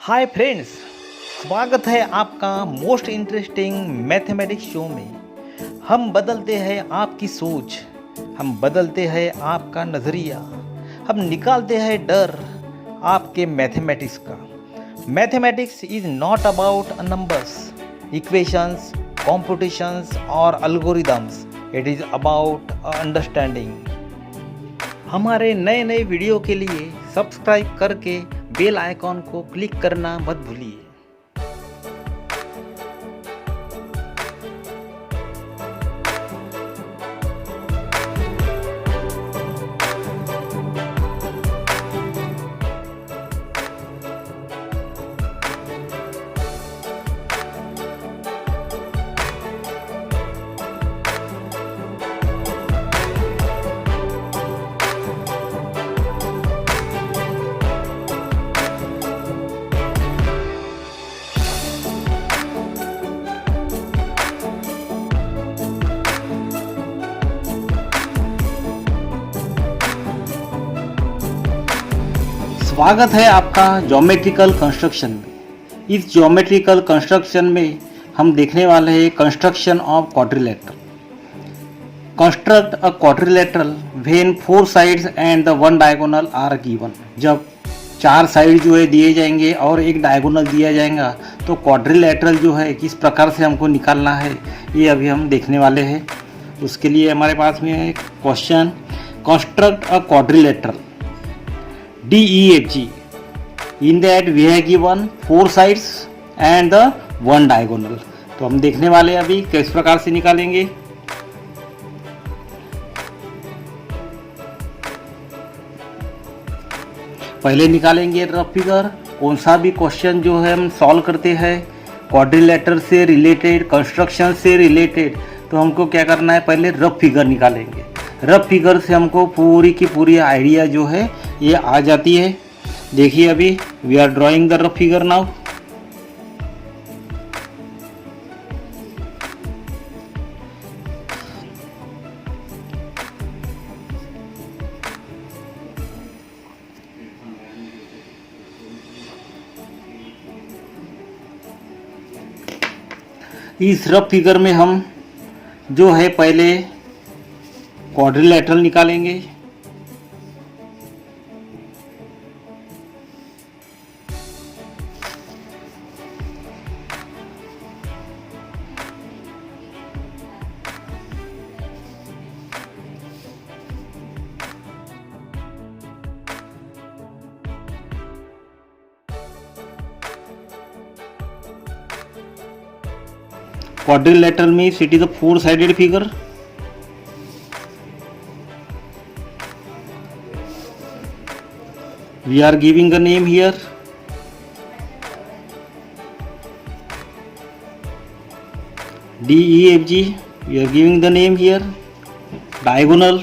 Hi friends, स्वागत है आपका मोस्ट इंटरेस्टिंग मैथमेटिक्स शो में। हम बदलते हैं आपकी सोच, हम बदलते हैं आपका नज़रिया, हम निकालते हैं डर आपके मैथमेटिक्स का। Mathematics is not about numbers, equations, competitions और algorithms. It is about understanding. हमारे नए नए वीडियो के लिए सब्सक्राइब करके बेल आइकॉन को क्लिक करना मत भूलिए। स्वागत है आपका ज्योमेट्रिकल कंस्ट्रक्शन में। इस ज्योमेट्रिकल कंस्ट्रक्शन में हम देखने वाले हैं construction of quadrilateral. Construct a quadrilateral when 4 sides and the 1 diagonal are given. जब 4 साइड जो है दिए जाएंगे और एक डायगोनल दिया जाएगा तो क्वाड्रिलेटरल जो है किस प्रकार से हमको निकालना है ये अभी हम देखने वाले हैं। उसके लिए हमारे पास में है question, construct a quadrilateral DEFG. In that we have given 4 sides and the 1 diagonal. तो हम देखने वाले हैं अभी किस प्रकार से निकालेंगे। पहले निकालेंगे रफ फिगर। कौन सा भी क्वेश्चन जो है हम सॉल्व करते हैं क्वाड्रिलेटरल से रिलेटेड, कंस्ट्रक्शन से रिलेटेड, तो हमको क्या करना है, पहले रफ फिगर निकालेंगे। रफ फिगर से हमको पूरी की पूरी आइडिया जो है ये आ जाती है। देखिए अभी we are drawing the rough figure now. इस रफ फिगर में हम जो है पहले क्वाड्रिलेटरल निकालेंगे। Quadrilateral means it is a 4-sided figure. We are giving the name here. DEFG. We are giving the name here. Diagonal.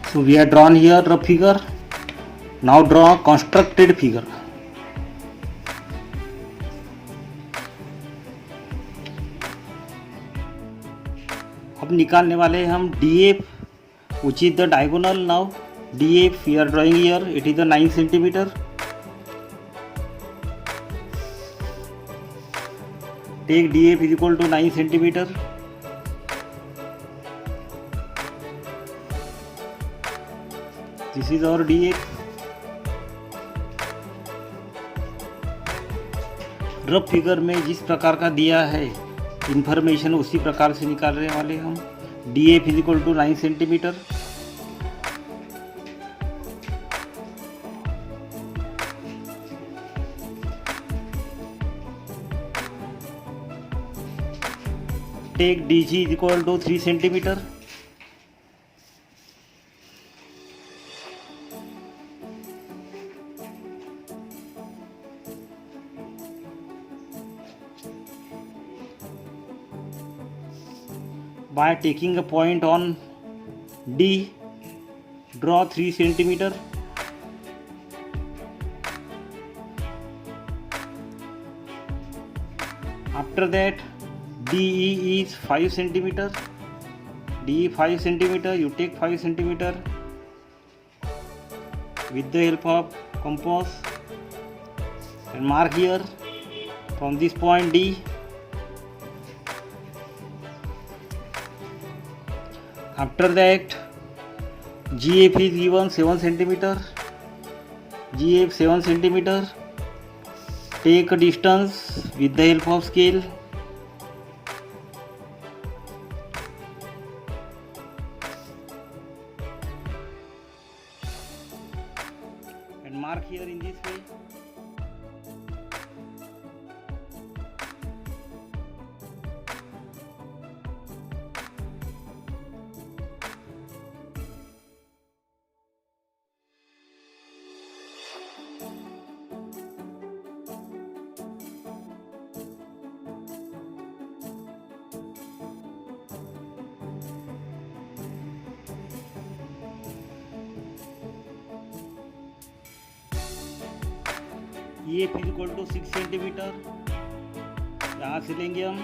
So we have drawn here rough figure. Now draw constructed figure. अब निकालने वाले हैं हम DF, which is the diagonal. Now DF we are drawing here. It is the 9 centimeter. Take DF is equal to 9 centimeter. This is our DF. Rough figure में जिस प्रकार का दिया है इंफॉर्मेशन उसी प्रकार से निकालने वाले हम। DF is equal to 9 centimetre. take dg is equal to 3 centimeter. By taking a point on D, draw 3 centimeter. After that, DE is 5 centimeter. DE 5 centimeter. You take 5 centimeter with the help of compass and mark here from this point D. After that, GF is given 7 centimeter. GF 7 centimeter. Take a distance with the help of scale. And mark here in this way. EF is equal to 6 centimetre. यहाँ से लेंगे हम.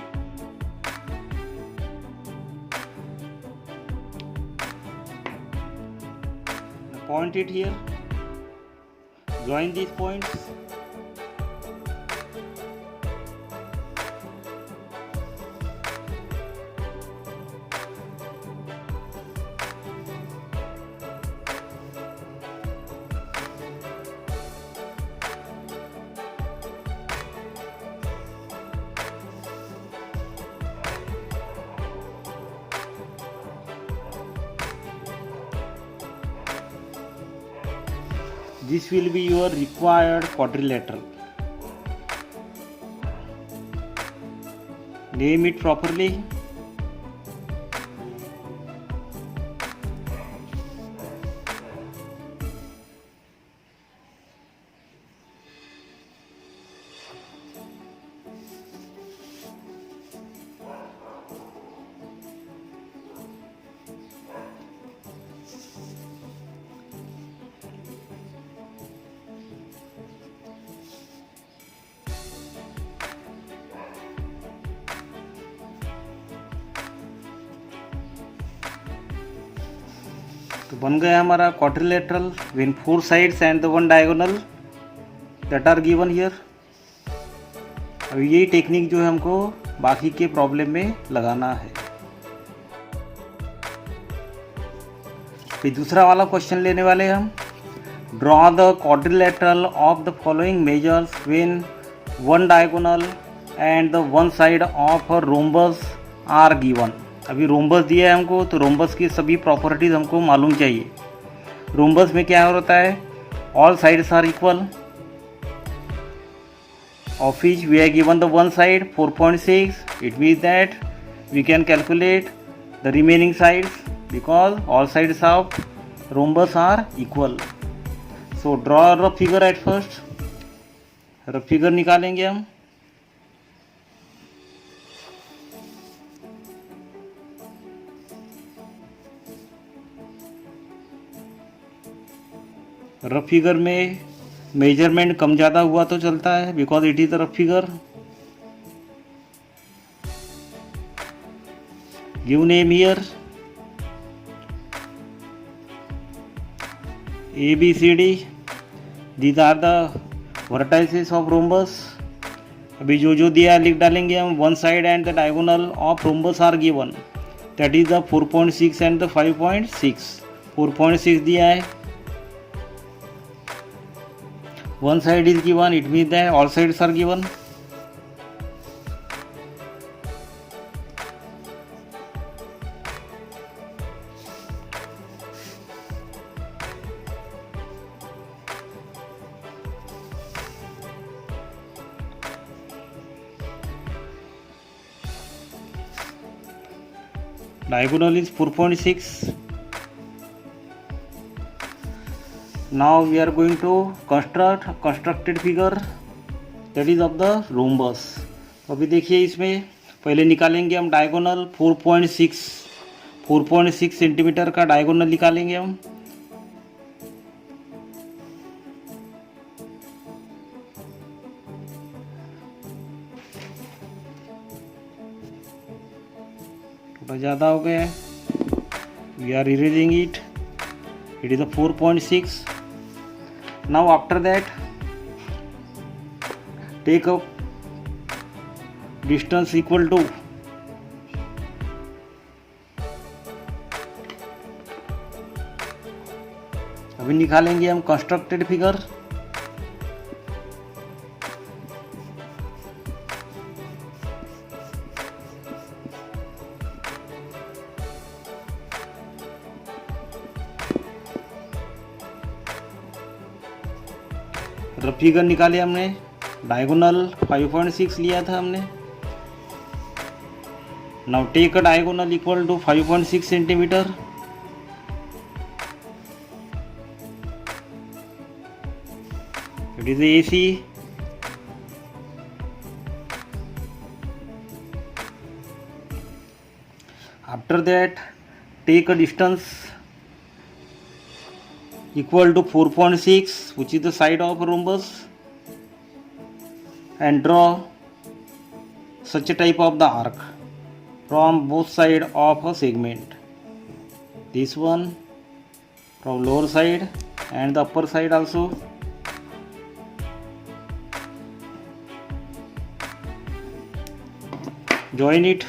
Point it here. Join these points. This will be your required quadrilateral. Name it properly. तो बन गया हमारा quadrilateral when 4 sides and the 1 diagonal that are given here. अब यही टेक्निक जो है हमको बाकी के प्रॉब्लम में लगाना है. फिर दूसरा वाला क्वेश्चन लेने वाले हम. Draw the quadrilateral of the following measures when 1 diagonal and the 1 side of a rhombus are given. अभी रोम्बस दिया है हमको, तो रोम्बस की सभी प्रॉपर्टीज हमको मालूम चाहिए. रोम्बस में क्या होता है? All sides are equal, of which we are given the one side 4.6. It means that we can calculate the remaining sides because all sides of rhombus are equal. So draw a rough figure at first. Rough figure निकालेंगे हम. Rough figure में measurement कम ज़्यादा हुआ तो चलता है because it is rough figure. Give name here ABCD. These are the vertices of rhombus. अभी जो जो दिया लिख डालेंगे हम. 1 side and the diagonal of rhombus are given, that is the 4.6 and the 5.6. 4.6 दिया है. One side is given, it means that all sides are given. diagonal is 4.6. Now we are going to construct a constructed figure that is of the rhombus. तो अभी देखिए इसमें पहले निकालेंगे हम diagonal 4.6 centimetre का डायगोनल निकालेंगे हम. थोड़ा ज़्यादा हो गया है. We are erasing it. It is a 4.6. Now after that take a distance equal to अभी निकालेंगे हम कंस्ट्रक्टेड फिगर. रफ फिगर निकाले हमने. डायगोनल 5.6 लिया था हमने. Now take a diagonal equal to 5.6 centimetre. It is AC. After that take a distance equal to 4.6 which is the side of a rhombus and draw such a type of the arc from both side of a segment. This one from lower side and the upper side also. Join it.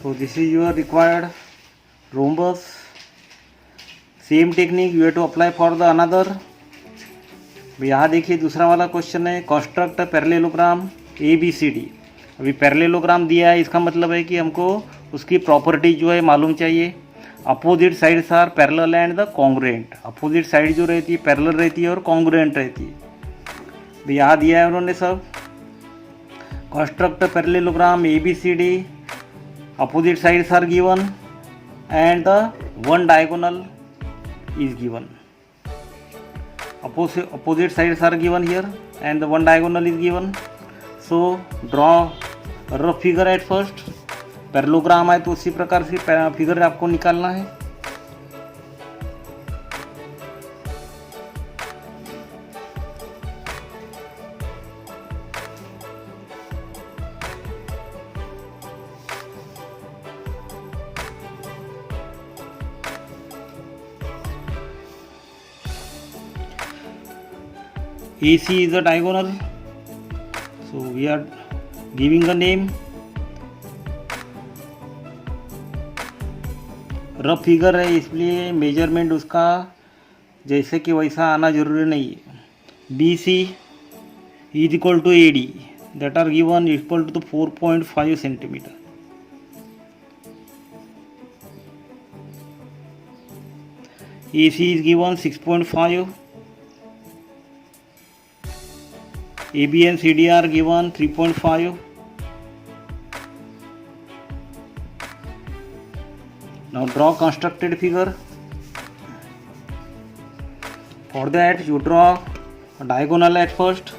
So this is your required rhombus. Same technique you have to apply for the another. यहाँ देखिए दूसरा वाला question है construct parallelogram ABCD. अभी parallelogram दिया है, इसका मतलब है कि हमको उसकी प्रॉपर्टी जो है मालूम चाहिए. Opposite sides are parallel and the congruent. Opposite side जो रहती है पैरेलल रहती है और कॉन्ग्रुएंट रहती है. अभी यहाँ दिया है उन्होंने सब. Construct parallelogram ABCD. Opposite sides are given and the one diagonal is given. Opposite sides are given here and the one diagonal is given. So draw a rough figure at first. Parallelogram है तो उसी प्रकार से figure आपको निकालना है. AC is a diagonal, so we are giving a name. Rough figure है इसलिए मेजरमेंट उसका जैसे कि वैसा आना जरूरी नहीं है. BC is equal to AD that are given equal to 4.5 centimeter. AC is given 6.5. AB and CD are given 3.5. Now draw constructed figure. For that you draw a diagonal at first.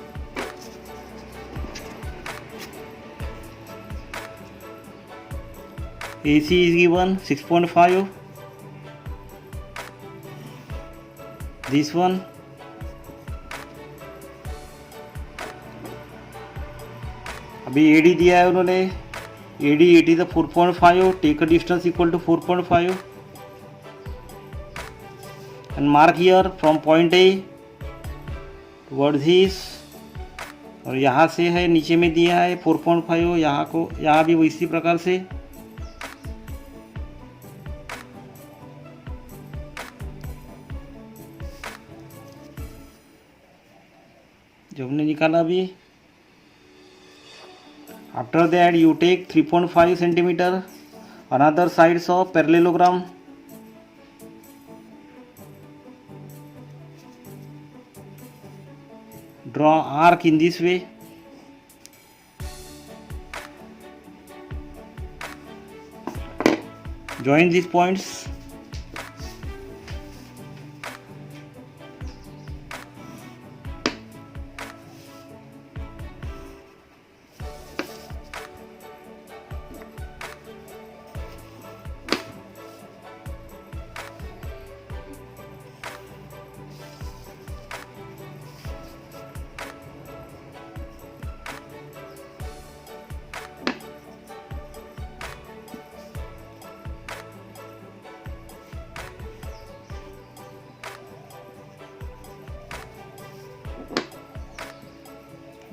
AC is given 6.5. This one. अभी AD दिया है उन्होंने AD 80 is 4.5, take a distance equal to 4.5 and mark here from point A towards this, और यहाँ से है नीचे में दिया है 4.5, यहाँ भी इसी प्रकार से जो हमने निकाला अभी। After that you take 3.5 centimetre another sides of parallelogram, draw arc in this way, join these points,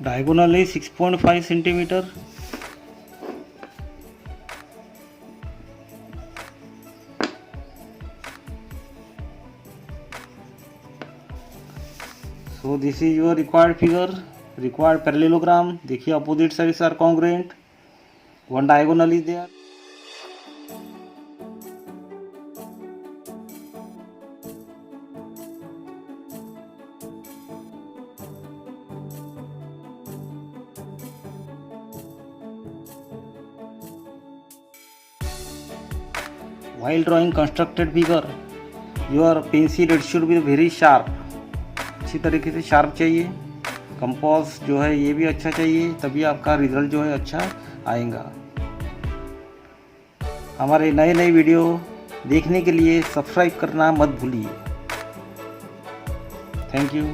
diagonal is 6.5 centimetre, so this is your required figure, required parallelogram. देखिए opposite sides are congruent, one diagonal is there. While drawing constructed figure, your pencil it should be very sharp, अच्छी तरीके से sharp चाहिए। Compass जो है ये भी अच्छा चाहिए, तभी आपका रिजल्ट जो है अच्छा आएगा। हमारे नए नए वीडियो देखने के लिए सब्सक्राइब करना मत भूलिए। Thank you.